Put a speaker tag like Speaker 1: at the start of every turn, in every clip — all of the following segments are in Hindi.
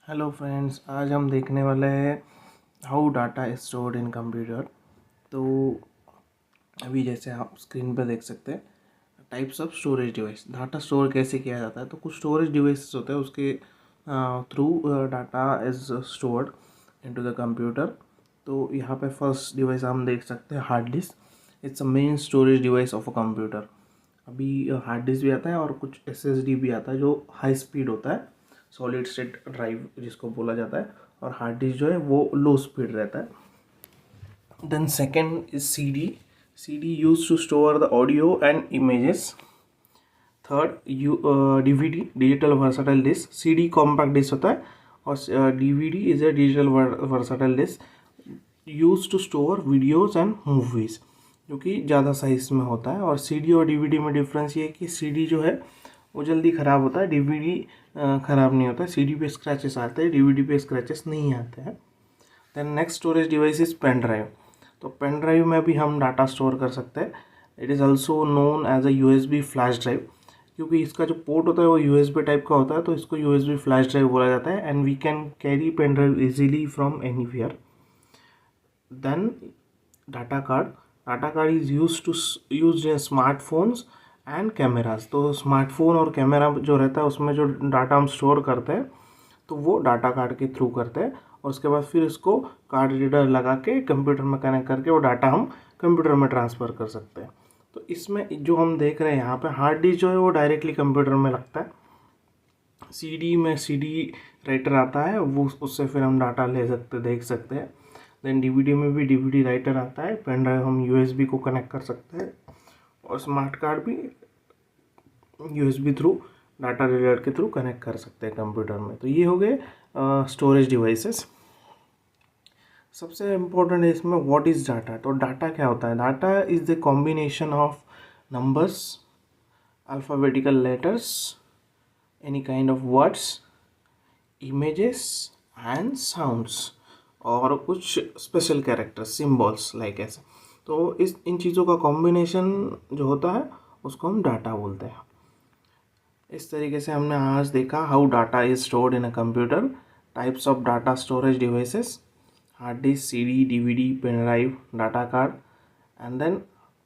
Speaker 1: हेलो फ्रेंड्स, आज हम देखने वाले हैं how data is stored in computer. तो अभी जैसे आप स्क्रीन पर देख सकते हैं types of storage device, data store कैसे किया जाता है। तो कुछ स्टोरेज डिवाइसेस होते हैं, उसके through data is stored into the computer. तो यहाँ पे फर्स्ट डिवाइस हम देख सकते हैं hard disk. It's a main storage device of a computer. अभी हार्ड डिस्क भी आता है और कुछ एसएसडी भी आता है जो हाई स्पीड होता है, सॉलिड स्टेट ड्राइव जिसको बोला जाता है। और हार्ड डिस्क जो है वो लो स्पीड रहता है। Then second is CD. CD use to store the audio and images. Third DVD, digital versatile disc. CD compact disc होता है और DVD is a digital versatile disc use to store videos and movies, जो कि ज़्यादा साइज में होता है। और सीडी और डीवीडी में डिफरेंस ये है कि सीडी जो है वो जल्दी ख़राब होता है, डीवीडी ख़राब नहीं होता है। सीडी पे स्क्रैचेस आते हैं, डीवीडी पे स्क्रैचेस नहीं आते हैं। Then next storage device is pen drive. तो पेन ड्राइव में भी हम डाटा स्टोर कर सकते हैं। It is also known as a USB flash drive, क्योंकि इसका जो पोर्ट होता है वो यूएसबी टाइप का होता है, तो इसको यूएसबी फ्लैश ड्राइव बोला जाता है। And we can carry pen drive easily from anywhere. Then data card. Data card is used in smartphones and cameras. तो स्मार्टफोन और कैमरा जो रहता है उसमें जो डाटा हम स्टोर करते हैं तो वो डाटा कार्ड के थ्रू करते हैं, और उसके बाद फिर इसको कार्ड रीडर लगा के कंप्यूटर में कनेक्ट करके वो डाटा हम कंप्यूटर में ट्रांसफ़र कर सकते हैं। तो इसमें जो हम देख रहे हैं यहाँ पे हार्ड डिस्क जो है वो डायरेक्टली कंप्यूटर में लगता है। सीडी में सीडी राइटर आता है, वो उससे फिर हम डाटा ले सकते देख सकते हैं। देन डीवीडी में भी डीवीडी राइटर आता है। पेन ड्राइव हम यूएसबी को कनेक्ट कर सकते हैं, और स्मार्ट कार्ड भी यूएसबी थ्रू डाटा रीडर के थ्रू कनेक्ट कर सकते हैं कंप्यूटर में। तो ये हो गए स्टोरेज डिवाइसेस। सबसे इम्पोर्टेंट है इसमें व्हाट इज़ डाटा। तो डाटा क्या होता है? Data is the combination of numbers, alphabetical letters, any kind of words, images and sounds, और कुछ स्पेशल कैरेक्टर्स, सिम्बॉल्स लाइक ऐसे। तो इन चीज़ों का कॉम्बिनेशन जो होता है उसको हम डाटा बोलते हैं। इस तरीके से हमने आज देखा how data is stored in a computer, types of data storage devices, hard disk, CD, DVD, pen drive, data card, and then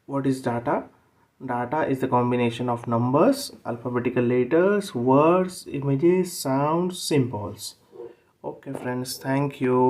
Speaker 1: what is data. Data is the combination of numbers, alphabetical letters, words, images, sounds, symbols. Okay friends, thank you.